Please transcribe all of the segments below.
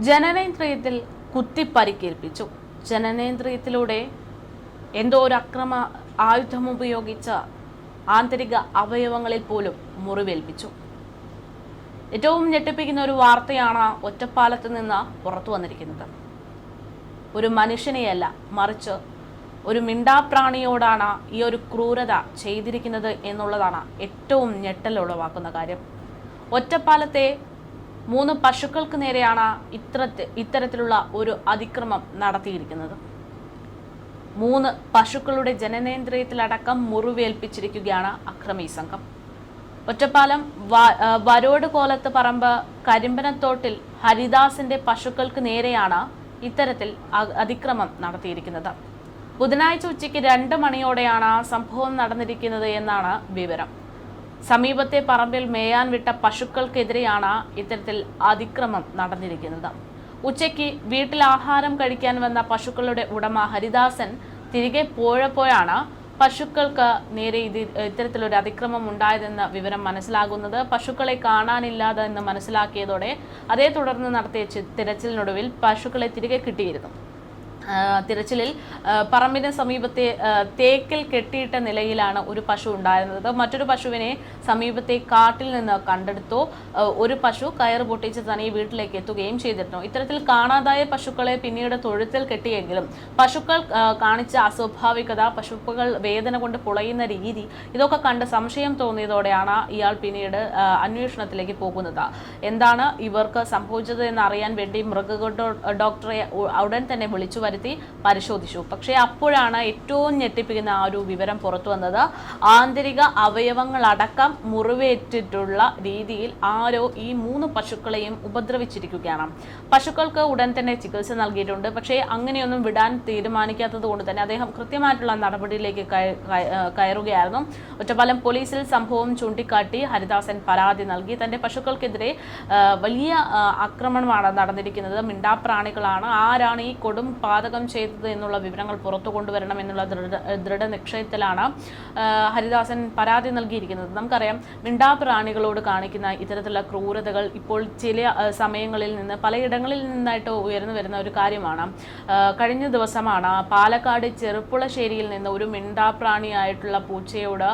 ജനനേന്ദ്രിയത്തിൽ കുത്തിപ്പരിക്കേൽപ്പിച്ചു. ജനനേന്ദ്രിയത്തിലൂടെ എന്തോ ഒരു അക്രമ ആയുധം ഉപയോഗിച്ച് ആന്തരിക അവയവങ്ങളിൽ പോലും മുറിവേൽപ്പിച്ചു. ഏറ്റവും ഞെട്ടിപ്പിക്കുന്ന ഒരു വാർത്തയാണ് ഒറ്റപ്പാലത്ത് നിന്ന് പുറത്തു വന്നിരിക്കുന്നത്. ഒരു മനുഷ്യനെയല്ല, മറിച്ച് ഒരു മിണ്ടാപ്രാണിയോടാണ് ഈ ഒരു ക്രൂരത ചെയ്തിരിക്കുന്നത് എന്നുള്ളതാണ് ഏറ്റവും ഞെട്ടലുളവാക്കുന്ന കാര്യം. ഒറ്റപ്പാലത്തെ 3 പശുക്കൾക്ക് നേരെയാണ് ഇത്തരത്തിലുള്ള ഒരു അതിക്രമം നടത്തിയിരിക്കുന്നത്. 3 പശുക്കളുടെ ജനനേന്ദ്രിയത്തിലടക്കം മുറിവേൽപ്പിച്ചിരിക്കുകയാണ് അക്രമി സംഘം. ഒറ്റപ്പാലം വരോട് കോലത്ത് പറമ്പ് കരിമ്പനത്തോട്ടിൽ ഹരിദാസിന്റെ പശുക്കൾക്ക് നേരെയാണ് ഇത്തരത്തിൽ അതിക്രമം നടത്തിയിരിക്കുന്നത്. ബുധനാഴ്ച ഉച്ചയ്ക്ക് 2 മണിയോടെയാണ് സംഭവം നടന്നിരിക്കുന്നത് എന്നാണ് വിവരം. സമീപത്തെ പറമ്പിൽ മേയാൻ വിട്ട പശുക്കൾക്കെതിരെയാണ് ഇത്തരത്തിൽ അതിക്രമം നടന്നിരിക്കുന്നത്. ഉച്ചയ്ക്ക് വീട്ടിൽ ആഹാരം കഴിക്കാൻ വന്ന പശുക്കളുടെ ഉടമ ഹരിദാസൻ തിരികെ പോയപ്പോഴാണ് പശുക്കൾക്ക് നേരെ ഇത്തരത്തിലൊരു അതിക്രമം ഉണ്ടായതെന്ന വിവരം മനസ്സിലാകുന്നത്. പശുക്കളെ കാണാനില്ലാതെന്ന് മനസ്സിലാക്കിയതോടെ അതേ തുടർന്ന് നടത്തിയ തിരച്ചിലിനൊടുവിൽ പശുക്കളെ തിരികെ കിട്ടിയിരുന്നു. തിരച്ചിലിൽ പറമ്പിന് സമീപത്തെ തേക്കിൽ കെട്ടിയിട്ട നിലയിലാണ് ഒരു പശു ഉണ്ടായിരുന്നത്. മറ്റൊരു പശുവിനെ സമീപത്തെ കാട്ടിൽ നിന്ന് കണ്ടെടുത്തു. ഒരു പശു കയറ് പൊട്ടിച്ച് തന്നെ വീട്ടിലേക്ക് എത്തുകയും ചെയ്തിരുന്നു. ഇത്തരത്തിൽ കാണാതായ പശുക്കളെ പിന്നീട് തൊഴുത്തിൽ കെട്ടിയെങ്കിലും പശുക്കൾ കാണിച്ച അസ്വാഭാവികത, പശുക്കൾ വേദന കൊണ്ട് പുളയുന്ന രീതി, ഇതൊക്കെ കണ്ട് സംശയം തോന്നിയതോടെയാണ് ഇയാൾ പിന്നീട് അന്വേഷണത്തിലേക്ക് പോകുന്നത്. എന്താണ് ഇവർക്ക് സംഭവിച്ചത് എന്നറിയാൻ വേണ്ടി മൃഗ ഡോക്ടറെ ഉടൻ തന്നെ വിളിച്ചു പരിശോധിച്ചു. പക്ഷേ അപ്പോഴാണ് ഏറ്റവും ഞെട്ടിപ്പിക്കുന്ന ആ ഒരു വിവരം പുറത്തു വന്നത്. ആന്തരിക അവയവങ്ങളടക്കം മുറിവേറ്റിട്ടുള്ള രീതിയിൽ ആരോ ഈ 3 പശുക്കളെയും ഉപദ്രവിച്ചിരിക്കുകയാണ്. പശുക്കൾക്ക് ഉടൻ തന്നെ ചികിത്സ നൽകിയിട്ടുണ്ട്. പക്ഷേ അങ്ങനെയൊന്നും വിടാൻ തീരുമാനിക്കാത്തത് കൊണ്ട് തന്നെ അദ്ദേഹം കൃത്യമായിട്ടുള്ള നടപടിയിലേക്ക് കയറുകയായിരുന്നു. ഒറ്റപ്പാലം പോലീസിൽ സംഭവം ചൂണ്ടിക്കാട്ടി ഹരിദാസൻ പരാതി നൽകി. തന്റെ പശുക്കൾക്കെതിരെ വലിയ ആക്രമണമാണ് നടന്നിരിക്കുന്നത്, മിണ്ടാപ്രാണികളാണ്, ആരാണ് ഈ കൊടും പാതകം ചെയ്തത് എന്നുള്ള വിവരങ്ങൾ പുറത്തു കൊണ്ടുവരണം എന്നുള്ള ദൃഢനിശ്ചയത്തിലാണ് ഹരിദാസൻ പരാതി നൽകിയിരിക്കുന്നത്. നമുക്കറിയാം, മിണ്ടാപ്രാണികളോട് കാണിക്കുന്ന ഇത്തരത്തിലുള്ള ക്രൂരതകൾ ഇപ്പോൾ ചില സമയങ്ങളിൽ നിന്ന് പലയിടങ്ങളിൽ നിന്നായിട്ട് ഉയർന്നു വരുന്ന ഒരു കാര്യമാണ്. കഴിഞ്ഞ ദിവസമാണ് പാലക്കാട് ചെറുപ്പുളശ്ശേരിയിൽ നിന്ന് ഒരു മിണ്ടാപ്രാണിയായിട്ടുള്ള പൂച്ചയോട്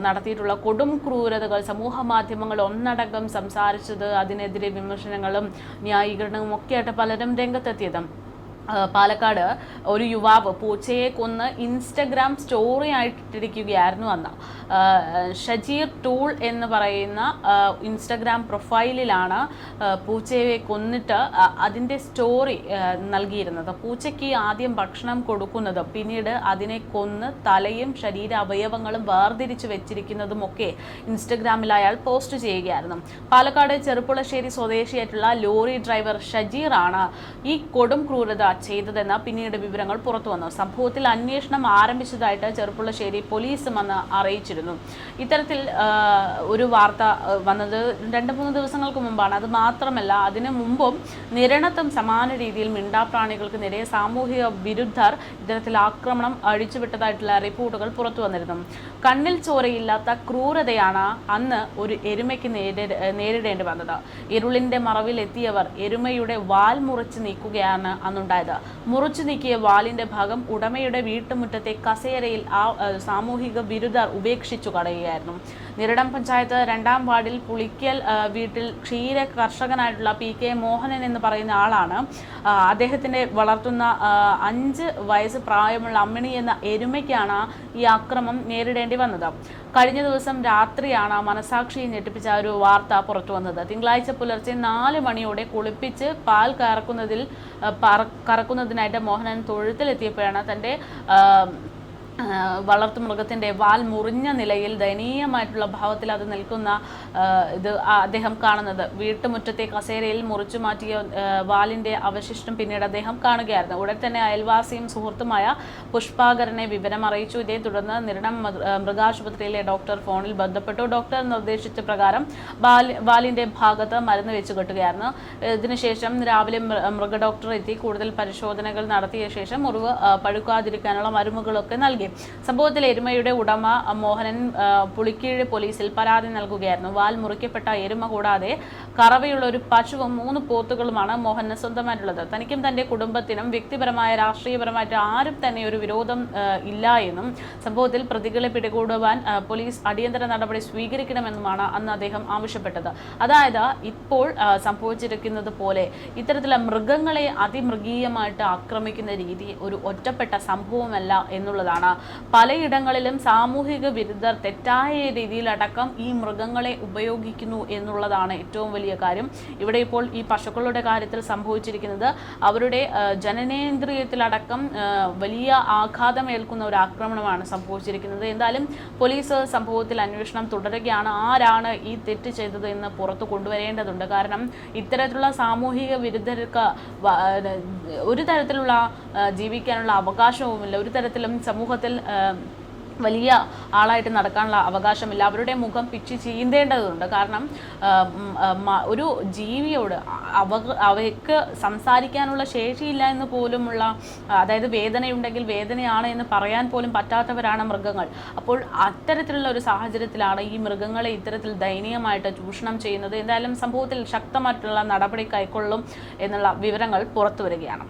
നടത്തിയിട്ടുള്ള കൊടും ക്രൂരതകൾ സമൂഹ മാധ്യമങ്ങൾ ഒന്നടങ്കം സംസാരിച്ചത്. അതിനെതിരെ വിമർശനങ്ങളും ന്യായീകരണവും ഒക്കെയായിട്ട് പലരും രംഗത്തെത്തിയതും. പാലക്കാട് ഒരു യുവാവ് പൂച്ചയെ കൊന്ന് ഇൻസ്റ്റഗ്രാം സ്റ്റോറി ആയിട്ടിരിക്കുകയായിരുന്നു അന്ന്. ഷജീർ ടൂൾ എന്ന് പറയുന്ന ഇൻസ്റ്റഗ്രാം പ്രൊഫൈലിലാണ് പൂച്ചയെ കൊന്നിട്ട് അതിൻ്റെ സ്റ്റോറി നൽകിയിരുന്നത്. പൂച്ചയ്ക്ക് ആദ്യം ഭക്ഷണം കൊടുക്കുന്നതും പിന്നീട് അതിനെ കൊന്ന് തലയും ശരീര അവയവങ്ങളും വേർതിരിച്ചു വെച്ചിരിക്കുന്നതുമൊക്കെ ഇൻസ്റ്റഗ്രാമിൽ അയാൾ പോസ്റ്റ് ചെയ്യുകയായിരുന്നു. പാലക്കാട് ചെറുപ്പുളശ്ശേരി സ്വദേശിയായിട്ടുള്ള ലോറി ഡ്രൈവർ ഷജീർ ആണ് ഈ കൊടും ക്രൂരത ചെയ്തതെന്ന് പിന്നീട് വിവരങ്ങൾ പുറത്തു വന്നു. സംഭവത്തിൽ അന്വേഷണം ആരംഭിച്ചതായിട്ട് ചെറുപ്പുളശ്ശേരി പോലീസും അന്ന് അറിയിച്ചിരുന്നു. ഇത്തരത്തിൽ ഒരു വാർത്ത വന്നത് 2-3 ദിവസങ്ങൾക്ക് മുമ്പാണ്. അത് മാത്രമല്ല, അതിനു മുമ്പും നിരണത്തും സമാന രീതിയിൽ മിണ്ടാപ്രാണികൾക്ക് നേരെ സാമൂഹിക വിരുദ്ധർ ഇത്തരത്തിൽ ആക്രമണം അഴിച്ചുവിട്ടതായിട്ടുള്ള റിപ്പോർട്ടുകൾ പുറത്തു വന്നിരുന്നു. കണ്ണിൽ ചോരയില്ലാത്ത ക്രൂരതയാണ് അന്ന് ഒരു എരുമയ്ക്ക് നേരിടേണ്ടി വന്നത്. ഇരുളിന്റെ മറവിൽ എത്തിയവർ എരുമയുടെ വാൽ മുറിച്ച് നീക്കുകയാണ് അന്നുണ്ടായത്. മുറിച്ചു നീക്കിയ വാലിന്റെ ഭാഗം ഉടമയുടെ വീട്ടുമുറ്റത്തെ കസേരയിൽ ആ സാമൂഹിക വിരുദ്ധർ ഉപേക്ഷിച്ചു കളയുകയായിരുന്നു. നിരണം പഞ്ചായത്ത് 2-ാം വാർഡിൽ പുളിക്കൽ വീട്ടിൽ ക്ഷീര കർഷകനായിട്ടുള്ള PK മോഹനൻ എന്ന് പറയുന്ന ആളാണ്. അദ്ദേഹത്തിന്റെ വളർത്തുന്ന 5 വയസ്സ് പ്രായമുള്ള അമ്മിണി എന്ന എരുമയ്ക്കാണ് ഈ ആക്രമം നേരിടേണ്ടി വന്നത്. കഴിഞ്ഞ ദിവസം രാത്രിയാണ് മനസാക്ഷിയെ ഞെട്ടിപ്പിച്ച ഒരു വാർത്ത പുറത്തു വന്നത്. തിങ്കളാഴ്ച പുലർച്ചെ 4 മണിയോടെ കുളിപ്പിച്ച് പാൽ കറക്കുന്നതിനായിട്ട് മോഹനൻ തൊഴുത്തിലെത്തിയപ്പോഴാണ് തൻ്റെ വളർത്തുമൃഗത്തിൻ്റെ വാൽ മുറിഞ്ഞ നിലയിൽ ദയനീയമായിട്ടുള്ള ഭാവത്തിൽ അത് നിൽക്കുന്ന ഇത് അദ്ദേഹം കാണുന്നത്. വീട്ടുമുറ്റത്തെ കസേരയിൽ മുറിച്ചു മാറ്റിയ വാലിൻ്റെ അവശിഷ്ടം പിന്നീട് അദ്ദേഹം കാണുകയായിരുന്നു. ഉടൻ തന്നെ അയൽവാസിയും സുഹൃത്തുമായ പുഷ്പാകരനെ വിവരം അറിയിച്ചു. ഇതേ തുടർന്ന് നിരണം മൃഗാശുപത്രിയിലെ ഡോക്ടർ ഫോണിൽ ബന്ധപ്പെട്ടു. ഡോക്ടർ നിർദ്ദേശിച്ച പ്രകാരം വാലിൻ്റെ ഭാഗത്ത് മരുന്ന് വെച്ച് കെട്ടുകയായിരുന്നു. ഇതിനുശേഷം രാവിലെ മൃഗ ഡോക്ടർ എത്തി കൂടുതൽ പരിശോധനകൾ നടത്തിയ ശേഷം മുറിവ് പഴുക്കാതിരിക്കാനുള്ള മരുന്നുകളൊക്കെ നൽകി. നൽകി. സംഭവത്തിൽ എരുമയുടെ ഉടമ മോഹനൻ പുളിക്കീഴ് പോലീസിൽ പരാതി നൽകുകയായിരുന്നു. വാൽ മുറിക്കപ്പെട്ട എരുമ കൂടാതെ കറവയുള്ള ഒരു പശുവും 3 പോത്തുകളുമാണ് മോഹന് സ്വന്തമായിട്ടുള്ളത്. തനിക്കും തന്റെ കുടുംബത്തിനും വ്യക്തിപരമായ രാഷ്ട്രീയപരമായിട്ട് ആരും തന്നെ ഒരു വിരോധം ഇല്ല എന്നും സംഭവത്തിൽ പ്രതികളെ പിടികൂടുവാൻ പോലീസ് അടിയന്തര നടപടി സ്വീകരിക്കണമെന്നുമാണ് അന്ന് അദ്ദേഹം ആവശ്യപ്പെട്ടത്. അതായത് ഇപ്പോൾ സംഭവിച്ചിരിക്കുന്നത് പോലെ ഇത്തരത്തിലുള്ള മൃഗങ്ങളെ അതിമൃഗീയമായിട്ട് ആക്രമിക്കുന്ന രീതി ഒരു ഒറ്റപ്പെട്ട സംഭവമല്ല എന്നുള്ളതാണ്. പലയിടങ്ങളിലും സാമൂഹിക വിരുദ്ധർ തെറ്റായ രീതിയിലടക്കം ഈ മൃഗങ്ങളെ ഉപയോഗിക്കുന്നു എന്നുള്ളതാണ് ഏറ്റവും വലിയ കാര്യം. ഇവിടെ ഇപ്പോൾ ഈ പശുക്കളുടെ കാര്യത്തിൽ സംഭവിച്ചിരിക്കുന്നത് അവരുടെ ജനനേന്ദ്രിയത്തിലടക്കം വലിയ ആഘാതമേൽക്കുന്ന ഒരു ആക്രമണമാണ് സംഭവിച്ചിരിക്കുന്നത്. എന്തായാലും പോലീസ് സംഭവത്തിൽ അന്വേഷണം തുടരുകയാണ്. ആരാണ് ഈ തെറ്റ് ചെയ്തത് എന്ന് പുറത്തു കൊണ്ടുവരേണ്ടതുണ്ട്. കാരണം ഇത്തരത്തിലുള്ള സാമൂഹിക വിരുദ്ധർക്ക് ഒരു തരത്തിലുള്ള ജീവിക്കാനുള്ള അവകാശവുമില്ല. ഒരു തരത്തിലും സമൂഹത്തിൽ വലിയ ആളായിട്ട് നടക്കാനുള്ള അവകാശമില്ല. അവരുടെ മുഖം പിച്ചി ചീന്തേണ്ടതുണ്ട്. കാരണം ഒരു ജീവിയോട് അവയ്ക്ക് സംസാരിക്കാനുള്ള ശേഷിയില്ല എന്ന് പോലുമുള്ള, അതായത് വേദനയുണ്ടെങ്കിൽ വേദനയാണ് എന്ന് പറയാൻ പോലും പറ്റാത്തവരാണ് മൃഗങ്ങൾ. അപ്പോൾ അത്തരത്തിലുള്ള ഒരു സാഹചര്യത്തിലാണ് ഈ മൃഗങ്ങളെ ഇത്തരത്തിൽ ദയനീയമായിട്ട് ചൂഷണം ചെയ്യുന്നത്. എന്തായാലും സംഭവത്തിൽ ശക്തമായിട്ടുള്ള നടപടി കൈക്കൊള്ളും എന്നുള്ള വിവരങ്ങൾ പുറത്തു വരികയാണ്.